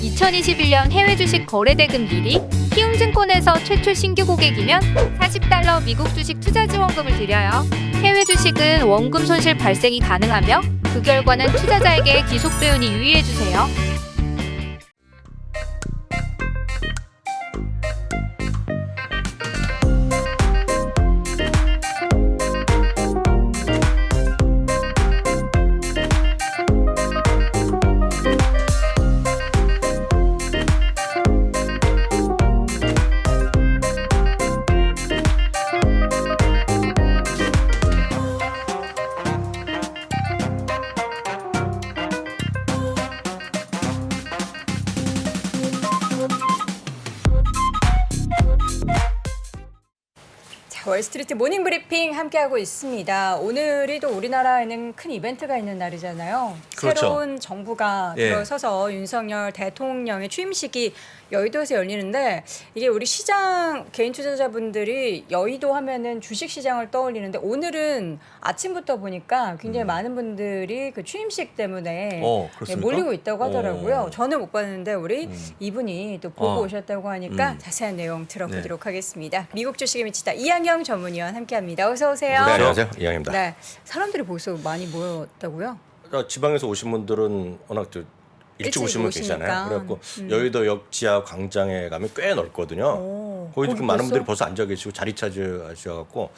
2021년 해외 주식 거래 대금 1위, 키움증권에서 최초 신규 고객이면 $40 미국 주식 투자 지원금을 드려요. 해외 주식은 원금 손실 발생이 가능하며 그 결과는 투자자에게 기속배분이 유의해주세요. 월스트리트 모닝 브리핑 함께하고 있습니다. 오늘이 또 우리나라에는 큰 이벤트가 있는 날이잖아요. 그렇죠. 새로운 정부가 예. 들어서서 윤석열 대통령의 취임식이 여의도에서 열리는데 이게 우리 시장 개인 투자자분들이 여의도 하면은 주식 시장을 떠올리는데 오늘은 아침부터 보니까 굉장히 많은 분들이 그 취임식 때문에 그렇습니까? 몰리고 있다고 하더라고요. 저는 못 봤는데 우리 이분이 또 보고 오셨다고 하니까 자세한 내용 들어보도록 하겠습니다. 미국 주식에 미치다 이양영 전문위원 함께합니다. 어서 오세요. 네, 안녕하세요. 이양입니다. 네, 사람들이 벌써 많이 모였다고요? 지방에서 오신 분들은 워낙 일찍 오신 분 오시니까. 계시잖아요. 그래갖고 여의도역 지하 광장에 가면 꽤 넓거든요. 거기 좀 많은 분들이 벌써 앉아 계시고 자리 차지하셔갖고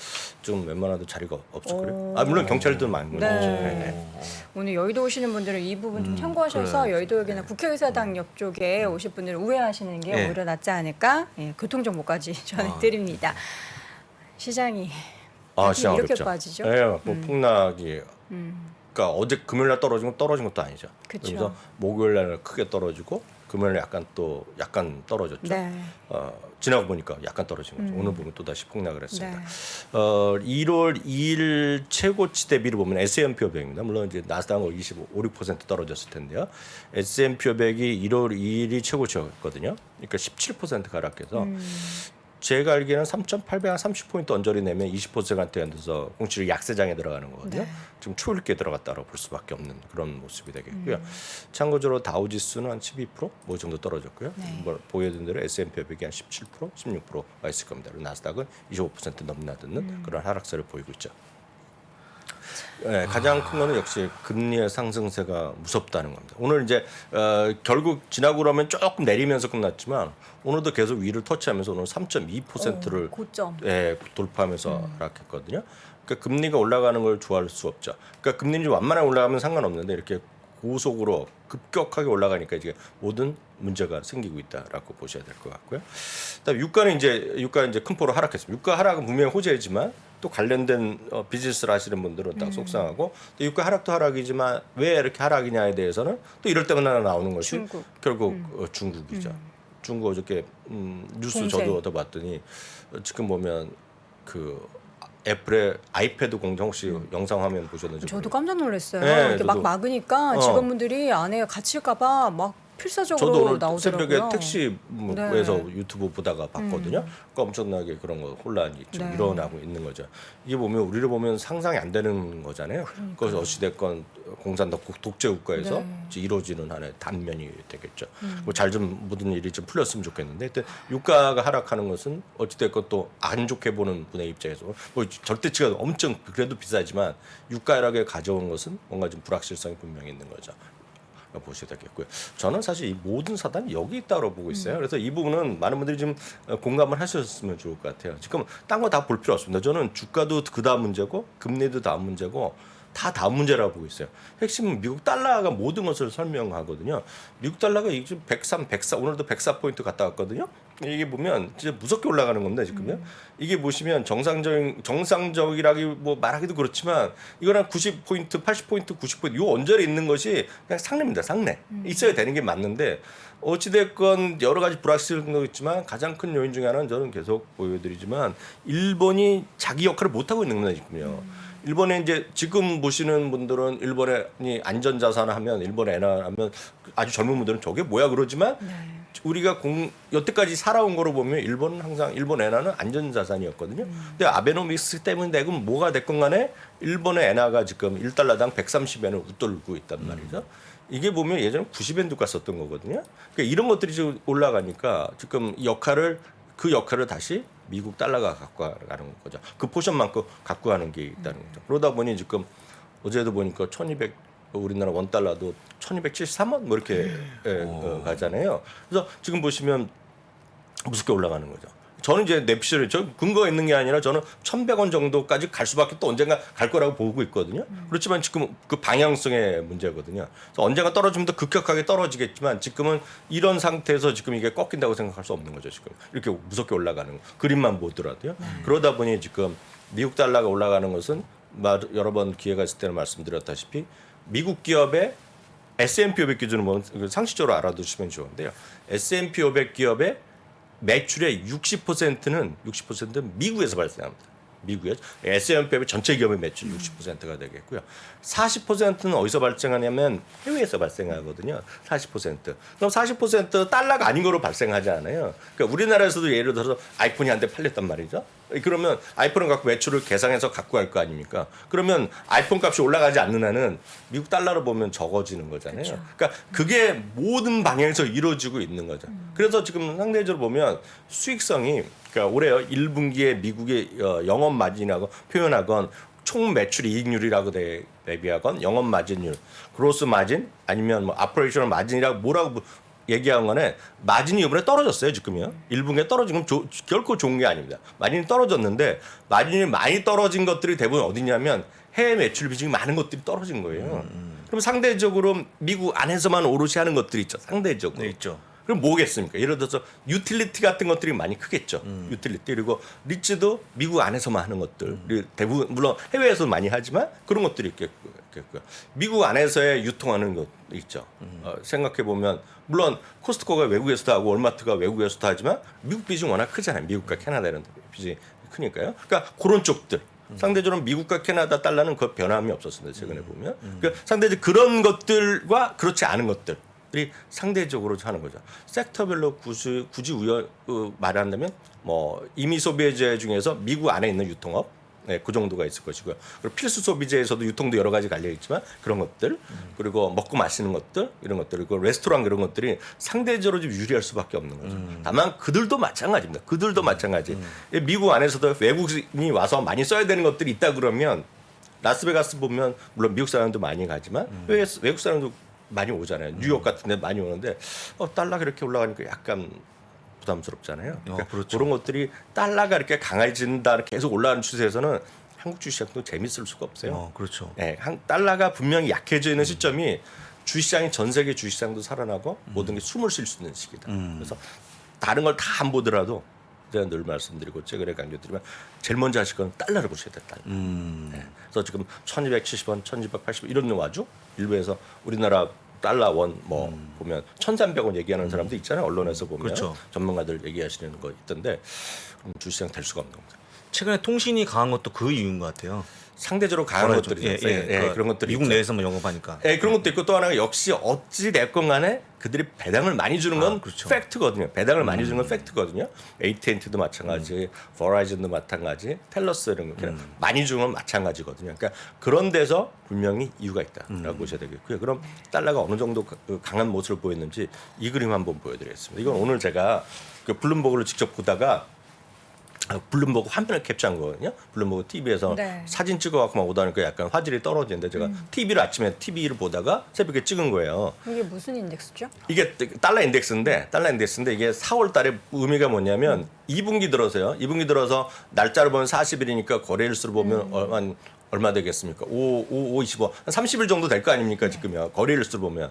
좀 웬만하도 자리가 없을 거예요. 물론 경찰들 많은 거죠. 네. 오늘 여의도 오시는 분들은 이 부분 좀 참고하셔서 여의도역이나 국회의사당 옆 쪽에 오실 분들은 우회하시는 게 네. 오히려 낫지 않을까? 예, 교통정보까지 전해드립니다. 시장이 시장 이렇게 어렵죠. 빠지죠? 네, 뭐 폭락이. 그러니까 어제 금요일 날 떨어진 것도 아니죠. 그쵸. 그래서 목요일 날 크게 떨어지고 금요일 날 약간 떨어졌죠. 네. 지나고 보니까 약간 떨어진 거죠. 오늘 보면 또 다시 폭락을 했습니다. 네. 1월 2일 최고치 대비를 보면 S&P 500입니다. 물론 이제 나스닥은 6% 떨어졌을 텐데요. S&P 500이 1월 2일이 최고치였거든요. 그러니까 17% 하락해서 제가 알기에는 3,830포인트 언저리 내면 20%가 돼서 공시를 약세장에 들어가는 거거든요. 네. 지금 초읽게 들어갔다고 볼 수밖에 없는 그런 모습이 되겠고요. 참고적으로 다우지수는 한 12% 뭐 정도 떨어졌고요. 뭐 보여준 대로 S&P 500이 한 17%, 16%가 있을 겁니다. 그리고 나스닥은 25% 넘나드는 그런 하락세를 보이고 있죠. 네, 가장 큰 거는 역시 금리의 상승세가 무섭다는 겁니다. 오늘 이제 결국 지나고 그러면 조금 내리면서 끝났지만 오늘도 계속 위를 터치하면서 오늘 3.2%를 고점. 돌파하면서 하락했거든요. 그러니까 금리가 올라가는 걸 좋아할 수 없죠. 그러니까 금리는 좀 완만하게 올라가면 상관없는데 이렇게 고속으로 급격하게 올라가니까 이제 모든 문제가 생기고 있다라고 보셔야 될 것 같고요. 그다음에 유가는 이제 큰 폭으로 하락했습니다. 유가 하락은 분명히 호재지만 또 관련된 비즈니스를 하시는 분들은 딱 속상하고 또 유가 하락도 하락이지만 왜 이렇게 하락이냐에 대해서는 또 이럴 때마다 나오는 것이 중국. 결국 중국이죠. 중국 어저께 뉴스 공세. 저도 얻어봤더니 지금 보면 그 애플의 아이패드 공장 혹시 영상 화면 보셨는지 저도 깜짝 놀랐어요. 네, 이렇게 막 저도. 막으니까 직원분들이 안에 갇힐까봐 막 필사적으로 저도 오늘 나오더라고요. 새벽에 택시에서 네. 유튜브 보다가 봤거든요. 그러니까 엄청나게 그런 거 혼란이 지금 네. 일어나고 있는 거죠. 이게 보면 우리를 보면 상상이 안 되는 거잖아요. 그것이 어찌됐건 공산당 독재 국가에서 네. 이제 이루어지는 하나의 단면이 되겠죠. 뭐 잘 좀 모든 일이 좀 풀렸으면 좋겠는데 하여튼 유가가 하락하는 것은 어찌됐건 또 안 좋게 보는 분의 입장에서 뭐 절대치가 엄청 그래도 비싸지만 유가 하락에 가져온 것은 뭔가 좀 불확실성이 분명히 있는 거죠. 보셔야 되겠고요. 저는 사실 이 모든 사단이 여기 있다고 보고 있어요. 그래서 이 부분은 많은 분들이 좀 공감을 하셨으면 좋을 것 같아요. 지금 딴 거 다 볼 필요 없습니다. 저는 주가도 그 다음 문제고 금리도 다음 문제고 다 다음 문제라고 보고 있어요. 핵심은 미국 달러가 모든 것을 설명하거든요. 미국 달러가 지금 103, 104 오늘도 104포인트 갔다 왔거든요. 이게 보면 진짜 무섭게 올라가는 겁니다. 지금요. 이게 보시면 정상적이라기 뭐 말하기도 그렇지만 이건 한 90포인트, 80포인트, 90포인트 요 언저리 있는 것이 그냥 상례입니다. 상례. 있어야 되는 게 맞는데 어찌됐건 여러 가지 불확실성도 있지만 가장 큰 요인 중에 하나는 저는 계속 보여드리지만 일본이 자기 역할을 못하고 있는 겁니다. 지금요. 일본에 이제 지금 보시는 분들은 일본이 안전자산 하면 일본 엔화 하면 아주 젊은 분들은 저게 뭐야 그러지만 우리가 여태까지 살아온 거로 보면 일본은 항상 일본 엔화는 안전자산이었거든요. 근데 아베노믹스 때문에 되건 뭐가 됐건 간에 일본의 엔화가 지금 1달러당 130엔을 웃돌고 있단 말이죠. 이게 보면 예전에 90엔도 갔었던 거거든요. 그러니까 이런 것들이 지금 올라가니까 지금 그 역할을 다시 미국 달러가 갖고 가는 거죠. 그 포션만큼 갖고 가는 게 있다는 거죠. 그러다 보니 지금 어제도 보니까 1200 우리나라 원 달러도 1273원 뭐 이렇게 가잖아요. 그래서 지금 보시면 무섭게 올라가는 거죠. 저는 이제 냅시를 저 근거가 있는 게 아니라 저는 1,100원 정도까지 갈 수밖에 또 언젠가 갈 거라고 보고 있거든요. 그렇지만 지금 그 방향성의 문제거든요. 그래서 언젠가 떨어지면 더 급격하게 떨어지겠지만 지금은 이런 상태에서 지금 이게 꺾인다고 생각할 수 없는 거죠. 지금 이렇게 무섭게 올라가는 거. 그림만 보더라도요. 그러다 보니 지금 미국 달러가 올라가는 것은 여러 번 기회가 있을 때는 말씀드렸다시피 미국 기업의 S&P 500 기준으로 보면 상식적으로 알아두시면 좋은데요. S&P 500 기업의 매출의 60%는 미국에서 발생합니다. 미국에 S&P 500 전체 기업의 매출 60%가 되겠고요. 40%는 어디서 발생하냐면 해외에서 발생하거든요. 40%. 그럼 40% 달러가 아닌 거로 발생하지 않아요. 그러니까 우리나라에서도 예를 들어서 아이폰이 한 대 팔렸단 말이죠. 그러면 아이폰을 갖고 매출을 계산해서 갖고 갈 거 아닙니까? 그러면 아이폰 값이 올라가지 않는 한은 미국 달러로 보면 적어지는 거잖아요. 그렇죠. 그러니까 그게 모든 방향에서 이루어지고 있는 거죠. 그래서 지금 상대적으로 보면 수익성이 그러니까 올해 1분기에 미국의 영업 마진이라고 표현하건 총 매출 이익률이라고 대비하건 영업 마진율, 그로스 마진 아니면 뭐 아퍼레이셔널 마진이라고 뭐라고 얘기한 거는 마진이 이번에 떨어졌어요. 지금요. 1분기에 떨어진 건 결코 좋은 게 아닙니다. 마진이 떨어졌는데 마진이 많이 떨어진 것들이 대부분 어디냐면 해외 매출 비중이 많은 것들이 떨어진 거예요. 그럼 상대적으로 미국 안에서만 오롯이 하는 것들이 있죠. 상대적으로. 네, 있죠. 그럼 뭐겠습니까? 예를 들어서 유틸리티 같은 것들이 많이 크겠죠. 유틸리티 그리고 리츠도 미국 안에서만 하는 것들 대부분 물론 해외에서 많이 하지만 그런 것들이 있겠고요. 미국 안에서의 유통하는 것 있죠. 생각해 보면 물론 코스트코가 외국에서도 하고 월마트가 외국에서도 하지만 미국 비중 워낙 크잖아요. 미국과 캐나다 이런 비중이 크니까요. 그러니까 그런 쪽들. 상대적으로 미국과 캐나다 달러는 그 변함이 없었습니다. 최근에 보면 그러니까 상대적으로 그런 것들과 그렇지 않은 것들. 이 상대적으로 하는 거죠. 섹터별로 굳이 말한다면 뭐 임의 소비재 중에서 미국 안에 있는 유통업 그 정도가 있을 것이고요. 그리고 필수 소비재에서도 유통도 여러 가지 갈려 있지만 그런 것들 그리고 먹고 마시는 것들 이런 것들 그리고 레스토랑 그런 것들이 상대적으로 좀 유리할 수밖에 없는 거죠. 다만 그들도 마찬가지입니다. 그들도 마찬가지. 미국 안에서도 외국인이 와서 많이 써야 되는 것들이 있다 그러면 라스베가스 보면 물론 미국 사람도 많이 가지만 외국 사람도 많이 오잖아요. 뉴욕 같은 데 많이 오는데 달러가 이렇게 올라가니까 약간 부담스럽잖아요. 그러니까 그렇죠. 그런 것들이 달러가 이렇게 강해진다 계속 올라가는 추세에서는 한국 주식시장도 재밌을 수가 없어요. 그렇죠. 네, 달러가 분명히 약해져 있는 시점이 주식시장이 전 세계 주식시장도 살아나고 모든 게 숨을 쉴 수 있는 시기다. 그래서 다른 걸 다 안 보더라도 제가 늘 말씀드리고 최근에 강조드리면 제일 먼저 하실 건 달러를 보셔야 돼. 달러. 네. 그래서 지금 1270원, 1280원 이런 와중 일부에서 우리나라 달러 원 뭐 보면 1,300원 얘기하는 사람도 있잖아요. 언론에서 보면 그렇죠. 전문가들 얘기하시는 거 있던데 주식시장 될 수가 없는 겁니다. 최근에 통신이 강한 것도 그 이유인 것 같아요. 상대적으로 강한 거래죠. 것들이 있어요. 그런 것들이 미국 있죠. 내에서만 영업하니까. 그런 것도 있고 또 하나가 역시 어찌 됐건 간에 그들이 배당을 많이 주는 건 그렇죠. 팩트거든요. 배당을 많이 주는 건 팩트거든요. AT&T도 마찬가지, 버라이즌도 마찬가지, 텔러스 이런 거 많이 주는 건 마찬가지거든요. 그러니까 그런 데서 분명히 이유가 있다라고 보셔야 되겠고요. 그럼 달러가 어느 정도 강한 모습을 보였는지 이 그림 한번 보여드리겠습니다. 이건 오늘 제가 그 블룸버그를 직접 보다가 블룸버그 화면을 캡처한 거거든요. 블룸버그 TV에서 네. 사진 찍어갖고 막 오다니까 약간 화질이 떨어지는데 제가 TV를 아침에 TV를 보다가 새벽에 찍은 거예요. 이게 무슨 인덱스죠? 이게 달러 인덱스인데 이게 4월 달에 의미가 뭐냐면 2분기 들어서요. 2분기 들어서 날짜를 보면 40일이니까 거래일수를 보면 얼마 되겠습니까? 25, 한 30일 정도 될 거 아닙니까? 지금요. 거래일수를 보면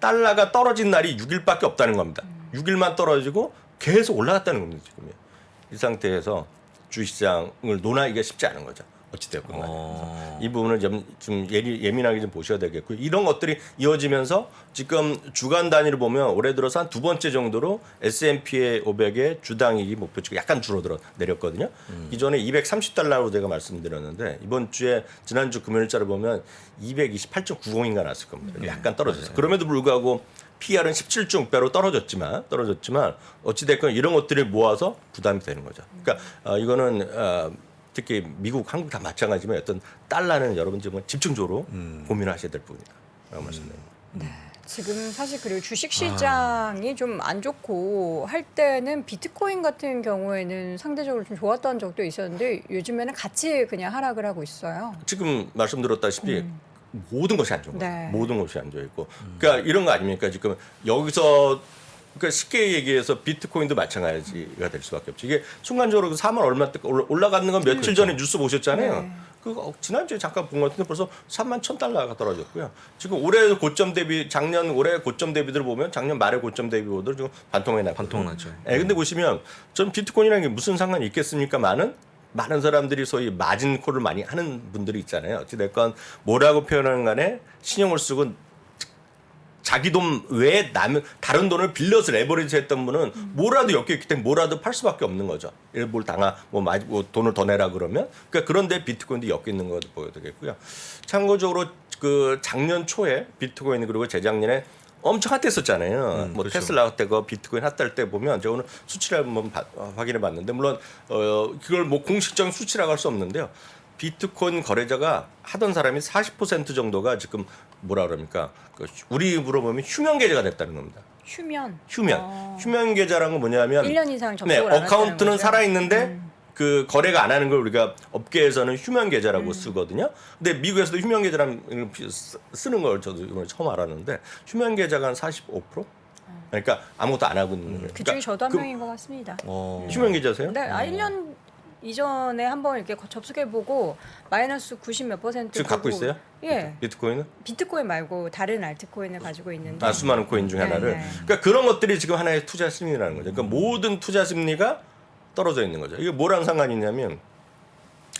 달러가 떨어진 날이 6일밖에 없다는 겁니다. 6일만 떨어지고 계속 올라갔다는 겁니다. 지금요. 이 상태에서 주식시장을 논하기가 쉽지 않은 거죠. 어찌됐건 간에. 이 부분을 좀 예민하게 좀 보셔야 되겠고요. 이런 것들이 이어지면서 지금 주간 단위로 보면 올해 들어서 한 두 번째 정도로 S&P 500의 주당이익이 목표치가 약간 내렸거든요. 기존에 230달러로 제가 말씀드렸는데 이번 주에 지난주 금요일자를 보면 228.90인가 났을 겁니다. 약간 떨어졌어요. 그럼에도 불구하고 PR은 17.6배로 떨어졌지만 어찌됐건 이런 것들을 모아서 부담이 되는 거죠. 그러니까 이거는 특히 미국, 한국 다 마찬가지지만 어떤 달러는 여러분 좀 집중적으로 고민하셔야 될 부분이다. 라고 말씀드립니다. 네. 지금 사실 그리고 주식 시장이 좀 안 좋고 할 때는 비트코인 같은 경우에는 상대적으로 좀 좋았던 적도 있었는데 요즘에는 같이 그냥 하락을 하고 있어요. 지금 말씀드렸다시피 모든 것이 안 좋은 거예요. 네. 모든 것이 안 좋아 있고. 그러니까 이런 거 아닙니까? 지금 여기서 그러니까 쉽게 얘기해서 비트코인도 마찬가지가 될 수밖에 없죠. 이게 순간적으로 4만 얼마 때 올라가는 건 며칠 전에 뉴스 보셨잖아요. 네. 그 지난주에 잠깐 본 것 같은데 벌써 3만 1,000달러가 떨어졌고요. 지금 올해 고점 대비 작년 올해 고점 대비들 보면 작년 말에 고점 대비보다 지금 반토막이 났거든요. 반토막났죠. 근데 보시면 전 비트코인이라는 게 무슨 상관이 있겠습니까만은 많은 사람들이 소위 마진 콜을 많이 하는 분들이 있잖아요. 어찌됐건 뭐라고 표현하는 간에 신용을 쓰고 자기 돈 외에 남은 다른 돈을 빌려서 레버리지 했던 분은 뭐라도 엮여있기 때문에 뭐라도 팔 수밖에 없는 거죠. 뭘 뭐 돈을 더 내라 그러면. 그러니까 그런데 비트코인도 엮여 있는 것도 보여되겠고요. 참고적으로 그 작년 초에 비트코인 그리고 재작년에 엄청 핫했었잖아요. 뭐 그렇죠. 테슬라 때가 비트코인 핫할 때 보면 제가 오늘 수치를 한번 확인해 봤는데 물론 그걸 뭐 공식적인 수치라고 할 수 없는데요. 비트코인 거래자가 하던 사람이 40% 정도가 지금 뭐라 그럽니까? 그 우리 입으로 보면 휴면 계좌가 됐다는 겁니다. 휴면. 휴면 계좌라는 건 뭐냐면 1년 이상 접속을 네, 안 했다는 어카운트는 거죠? 살아 있는데 그 거래가 안 하는 걸 우리가 업계에서는 휴면 계좌라고 쓰거든요. 근데 미국에서도 휴면 계좌라는 걸 쓰는 걸 저도 이번에 처음 알았는데 휴면 계좌가 한 45%? 그러니까 아무것도 안 하고 있는 거예요. 그중에 저도 한 그 명인 것 같습니다. 휴면 계좌세요? 네, 1년 이전에 한번 이렇게 접속해보고 마이너스 90 몇 %. 지금 갖고 있어요? 예. 비트코인은? 비트코인 말고 다른 알트코인을 가지고 있는데. 수많은 코인 중에 네, 하나를. 네. 그러니까 그런 것들이 지금 하나의 투자 심리라는 거죠. 그러니까 모든 투자 심리가 떨어져 있는 거죠. 이게 뭐랑 상관이 있냐면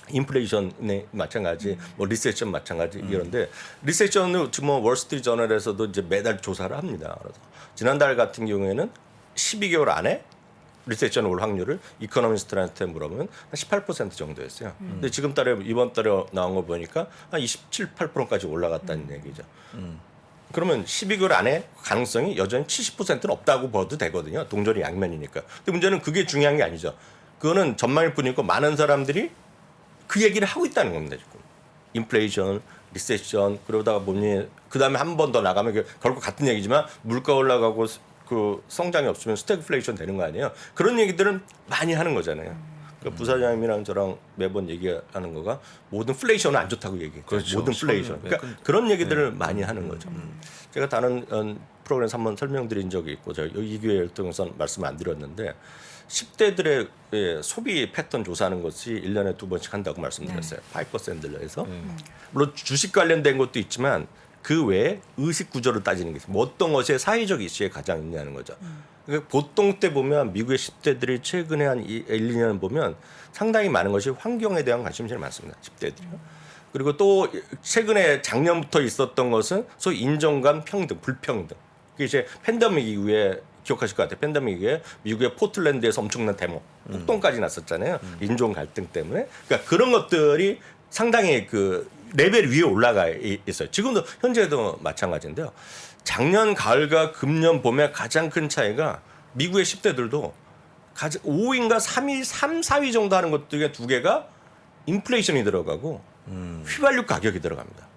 인플레이션에 마찬가지, 뭐 리세션 마찬가지 이런데 리세션은 지금 뭐 월스트리트 저널에서도 이제 매달 조사를 합니다. 그래서 지난달 같은 경우에는 12개월 안에 리세션 올 확률을 이코노미스트한테 물어보면 한 18% 정도였어요. 근데 지금 달에 이번 달에 나온 거 보니까 한 27, 8%까지 올라갔다는 얘기죠. 그러면 12개월 안에 가능성이 여전히 70%는 없다고 봐도 되거든요. 동전이 양면이니까. 근데 문제는 그게 중요한 게 아니죠. 그거는 전망일 뿐이고 많은 사람들이 그 얘기를 하고 있다는 겁니다. 지금. 인플레이션, 리세션 그러다가 보니 그다음에 한 번 더 나가면 결국 같은 얘기지만 물가 올라가고 그 성장이 없으면 스태그플레이션 되는 거 아니에요. 그런 얘기들은 많이 하는 거잖아요. 그러니까 부사장님이랑 저랑 매번 얘기하는 거가 모든 플레이션은 안 좋다고 얘기해요. 그렇죠. 모든 플레이션. 그러니까 그런 얘기들을 많이 하는 거죠. 제가 다른 프로그램에서 한번 설명드린 적이 있고 제가 이 기회를 통해서 말씀 안 드렸는데 10대들의 소비 패턴 조사하는 것이 1년에 2번씩 한다고 말씀드렸어요. 파이퍼샌들러에서. 물론 주식 관련된 것도 있지만 그 외에 의식 구조를 따지는 게 있어요. 뭐 어떤 것이 사회적 이슈에 가장 있냐는 거죠. 그러니까 보통 때 보면 미국의 10대들이 최근에 한 1, 2년 보면 상당히 많은 것이 환경에 대한 관심이 제일 많습니다. 10대들이요. 그리고 또 최근에 작년부터 있었던 것은 소위 인종간 평등, 불평등. 그게 이제 팬데믹 이후에 기억하실 것 같아요. 팬데믹 이후에 미국의 포틀랜드에서 엄청난 데모, 폭동까지 났었잖아요. 인종 갈등 때문에. 그러니까 그런 것들이 상당히 그 레벨 위에 올라가 있어요. 지금도 현재도 마찬가지인데요. 작년 가을과 금년 봄에 가장 큰 차이가 미국의 10대들도 5위인가 3위, 3, 4위 정도 하는 것 중에 두 개가 인플레이션이 들어가고 휘발유 가격이 들어갑니다.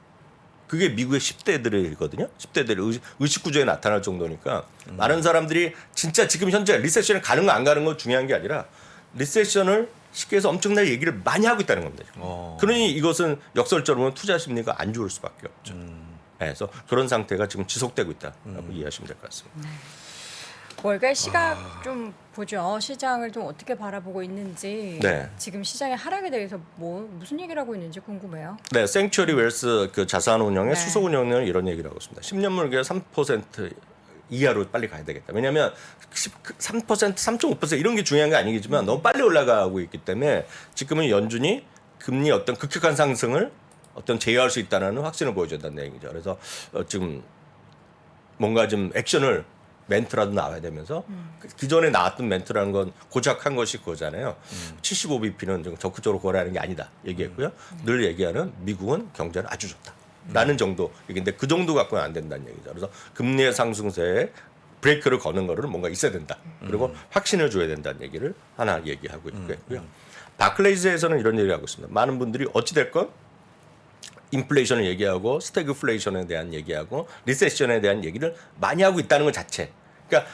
그게 미국의 10대들이거든요. 10대들의 의식 구조에 나타날 정도니까 많은 사람들이 진짜 지금 현재 리세션에 가는 거 안 가는 거 중요한 게 아니라 리세션을 쉽게 해서 엄청나게 얘기를 많이 하고 있다는 겁니다. 그러니 이것은 역설적으로 보면 투자 심리가 안 좋을 수밖에 없죠. 그래서 그런 상태가 지금 지속되고 있다라고 이해하시면 될 것 같습니다. 월가의 시각 좀 보죠. 시장을 좀 어떻게 바라보고 있는지. 네. 지금 시장의 하락에 대해서 무슨 얘기를 하고 있는지 궁금해요. 네, 생츄어리 웰스 그 자산 운용의 네. 수소 운용은 이런 얘기를 하고 있습니다. 10년 물기가 3% 이하로 빨리 가야 되겠다. 왜냐하면 3%, 3.5% 이런 게 중요한 게 아니겠지만 너무 빨리 올라가고 있기 때문에 지금은 연준이 금리 어떤 급격한 상승을 어떤 제어할 수 있다는 확신을 보여준다는 얘기죠. 그래서 지금 뭔가 좀 액션을 멘트라도 나와야 되면서 기존에 나왔던 멘트라는 건 고작한 것이 그거잖아요. 75bp는 좀 적극적으로 거래하는 게 아니다 얘기했고요. 늘 얘기하는 미국은 경제는 아주 좋다. 라는 정도 얘기인데 그 정도 갖고는 안 된다는 얘기죠. 그래서 금리의 상승세에 브레이크를 거는 거를 뭔가 있어야 된다. 그리고 확신을 줘야 된다는 얘기를 하나 얘기하고 있고요. 바클레이즈에서는 이런 얘기를 하고 있습니다. 많은 분들이 어찌됐건 인플레이션을 얘기하고 스태그플레이션에 대한 얘기하고 리세션에 대한 얘기를 많이 하고 있다는 것 자체. 그러니까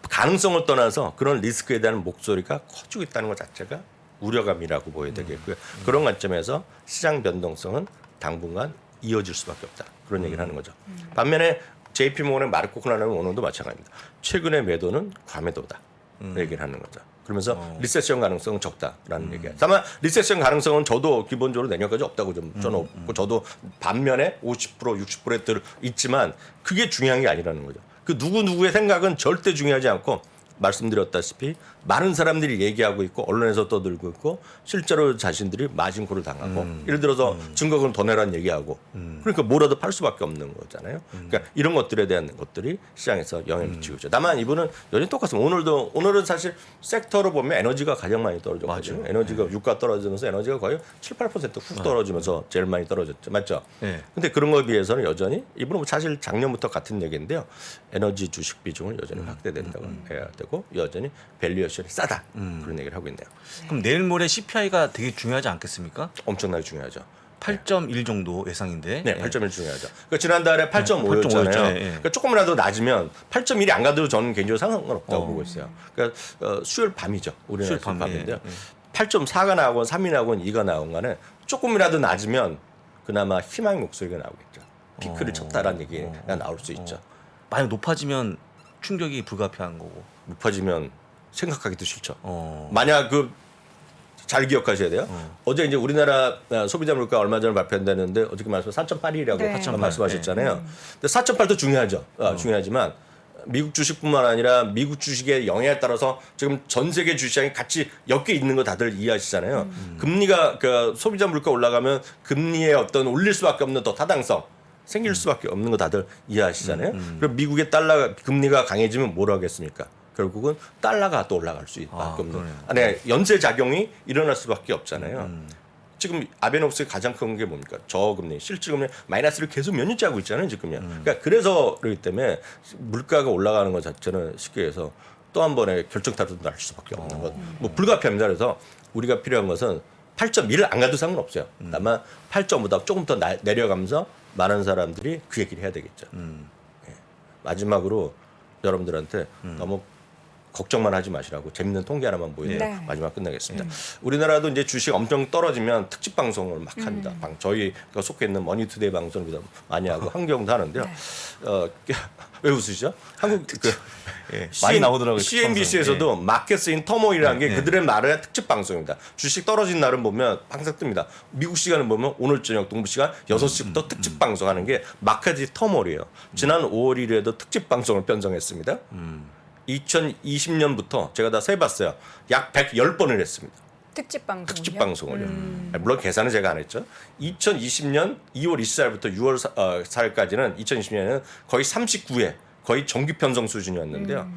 가능성을 떠나서 그런 리스크에 대한 목소리가 커지고 있다는 것 자체가 우려감이라고 보여야 되겠고요. 그런 관점에서 시장 변동성은 당분간 이어질 수밖에 없다. 그런 얘기를 하는 거죠. 반면에 JP모건의 마르코 크나는 오늘도 마찬가지입니다. 최근의 매도는 과매도다. 얘기를 하는 거죠. 그러면서 리세션 가능성은 적다라는 얘기예요. 다만 리세션 가능성은 저도 기본적으로 내년까지 없다고 좀 저는 없고 저도 반면에 50% 60%들 있지만 그게 중요한 게 아니라는 거죠. 그 누구의 생각은 절대 중요하지 않고 말씀드렸다시피 많은 사람들이 얘기하고 있고 언론에서 떠들고 있고 실제로 자신들이 마진콜을 당하고 예를 들어서 증거금 더 내라는 얘기하고 그러니까 뭐라도 팔 수밖에 없는 거잖아요. 그러니까 이런 것들에 대한 것들이 시장에서 영향을 미치고 있죠. 다만 이분은 여전히 똑같습니다. 오늘은 사실 섹터로 보면 에너지가 가장 많이 떨어졌거든요. 맞아요. 에너지가 유가 떨어지면서 에너지가 거의 7-8%훅 떨어지면서 제일 많이 떨어졌죠. 맞죠? 네. 근데 그런 거에 비해서는 여전히 이분은 뭐 사실 작년부터 같은 얘기인데요. 에너지 주식 비중을 여전히 확대된다고 해야 되고 여전히 밸류에이션이 싸다. 그런 얘기를 하고 있네요. 그럼 내일 모레 CPI가 되게 중요하지 않겠습니까? 엄청나게 중요하죠. 8.1 정도 예상인데. 네, 8.1 중요하죠. 그러니까 지난달에 8.5였잖아요. 8.5였죠. 예. 그러니까 조금이라도 낮으면 8.1이 안 가도 저는 개인적으로 상관없다고 보고 있어요. 그러니까 수요일 밤이죠. 우리나라 수요일 밤, 밤인데요. 예, 예. 8.4가 나오건 3이 나오건 2가 나온 간에 조금이라도 낮으면 그나마 희망의 목소리가 나오겠죠. 피크를 쳤다라는 얘기가 나올 수 있죠. 만약 높아지면 충격이 불가피한 거고. 높아지면 생각하기도 싫죠. 어. 만약 잘 기억하셔야 돼요. 어제 이제 우리나라 소비자 물가 얼마 전에 발표한다는데 어저께 말씀 4.8이라고 네. 4.8 말씀하셨잖아요. 근데 4.8도 중요하죠. 중요하지만 미국 주식뿐만 아니라 미국 주식의 영향에 따라서 지금 전 세계 주시장이 같이 엮여 있는 거 다들 이해하시잖아요. 금리가 소비자 물가 올라가면 금리의 어떤 올릴 수밖에 없는 더 타당성 생길 수밖에 없는 거 다들 이해하시잖아요. 그럼 미국의 달러 금리가 강해지면 뭘 하겠습니까? 결국은 달러가 또 올라갈 수밖에 없는. 그러네요. 네, 연쇄 작용이 일어날 수밖에 없잖아요. 지금 아베노믹스의 가장 큰 게 뭡니까? 저금리, 실질금리 마이너스를 계속 몇 년째 하고 있잖아요, 지금요. 그러니까 그래서 그렇기 때문에 물가가 올라가는 것 자체는 쉽게 해서 또 한 번의 결정타도 날 수밖에 없는 것. 뭐 불가피합니다. 그래서 우리가 필요한 것은 8.1을 안 가도 상관없어요. 다만 8.5보다 조금 더 내려가면서 많은 사람들이 그 얘기를 해야 되겠죠. 예. 마지막으로 여러분들한테 너무 걱정만 하지 마시라고 재밌는 통계 하나만 보이고 네. 마지막 끝내겠습니다. 우리나라도 이제 주식 엄청 떨어지면 특집 방송을 막 합니다. 저희가 속해 있는 머니투데이 방송을 많이 하고 환경도 하는데요. 왜 웃으시죠? 한국 예, 많이 나오더라고요. CNBC에서도 마켓스 인 터모일이라는 게 그들의 말의 특집 방송입니다. 주식 떨어진 날은 보면 항상 뜹니다. 미국 시간을 보면 오늘 저녁 동부 시간 6시부터 특집 방송하는 게 마켓스 터모일이에요. 지난 5월 1일에도 특집 방송을 편성했습니다. 2020년부터 제가 다 세봤어요. 약 110번을 했습니다. 특집 방송. 특집 방송을요. 물론 계산은 제가 안 했죠. 2020년 2월 20일부터 6월 4일까지는 2020년에는 거의 39회 거의 정기 편성 수준이었는데요.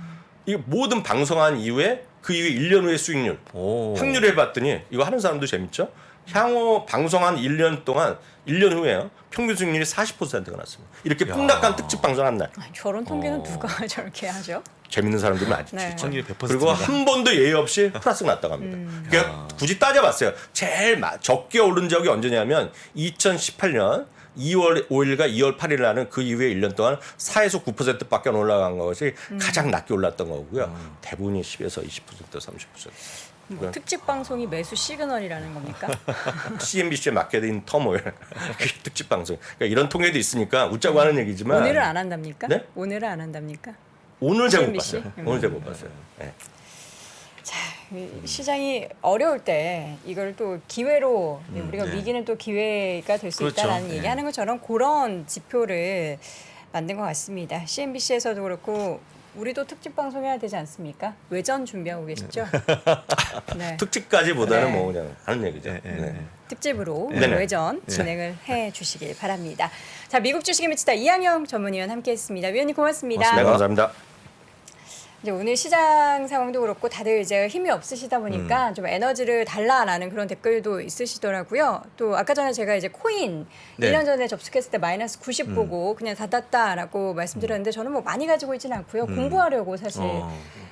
이 모든 방송한 이후에 그 이후에 1년 후의 수익률 오. 확률을 해봤더니 이거 하는 사람도 재밌죠. 향후 방송한 1년 동안 1년 후에요. 평균 수익률이 40%가 났습니다. 이렇게 폭락한 특집 방송 한 날. 저런 통계는 누가 저렇게 하죠? 재밌는 사람들이 많죠. 네. 확률이 100%. 그리고 한 번도 예의 없이 플러스가 났다고 합니다. 그러니까 굳이 따져봤어요. 제일 적게 오른 적이 언제냐면 2018년 2월 5일과 2월 8일 나는 그 이후에 1년 동안 4에서 9%밖에 안 올라간 것이 가장 낮게 올랐던 거고요. 대부분이 10에서 20%, 30%. 뭐 특집 방송이 매수 시그널이라는 겁니까? CNBC의 마케팅 터모일 그게 특집 방송. 그러니까 이런 통계도 있으니까 웃자고 하는 얘기지만 오늘은 안 한답니까? 네? 오늘은 안 한답니까? 오늘 제가 못 CNBC? 봤어요. 오늘 제가 못 봤어요. 네. 이 시장이 어려울 때 이걸 또 기회로 우리가 네. 위기는 또 기회가 될 수 그렇죠. 있다라는 네. 얘기하는 것처럼 그런 지표를 만든 것 같습니다. CNBC에서도 그렇고 우리도 특집 방송해야 되지 않습니까? 외전 준비하고 계시죠? 네. 특집까지보다는 네. 뭐 그냥 하는 얘기죠. 네, 네, 네. 네. 특집으로 네네. 외전 진행을 해 주시길 바랍니다. 자, 미국 주식의 미치다 이항영 전문위원 함께했습니다. 위원님 고맙습니다. 네, 감사합니다. 이제 오늘 시장 상황도 그렇고 다들 이제 힘이 없으시다 보니까 좀 에너지를 달라라는 그런 댓글도 있으시더라고요. 또 아까 전에 제가 이제 코인 네. 1년 전에 접속했을 때 마이너스 90 보고 그냥 닫았다라고 말씀드렸는데 저는 뭐 많이 가지고 있지는 않고요. 공부하려고 사실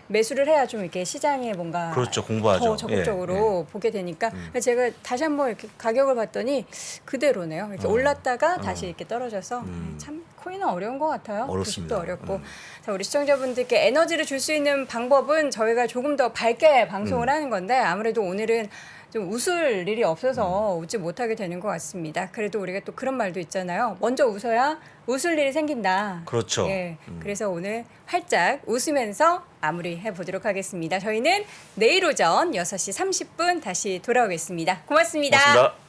매수를 해야 좀 이렇게 시장에 뭔가 그렇죠. 공부하죠. 더 적극적으로 예, 보게 되니까 제가 다시 한번 이렇게 가격을 봤더니 그대로네요. 이렇게 올랐다가 다시 이렇게 떨어져서 참 코인은 어려운 것 같아요. 어렵습니다. 주식도 어렵고. 자, 우리 시청자분들께 에너지를 줄 수 있는 방법은 저희가 조금 더 밝게 방송을 하는 건데 아무래도 오늘은 좀 웃을 일이 없어서 웃지 못하게 되는 것 같습니다. 그래도 우리가 또 그런 말도 있잖아요. 먼저 웃어야 웃을 일이 생긴다. 그렇죠. 예, 그래서 오늘 활짝 웃으면서 마무리해 보도록 하겠습니다. 저희는 내일 오전 6시 30분 다시 돌아오겠습니다. 고맙습니다. 고맙습니다.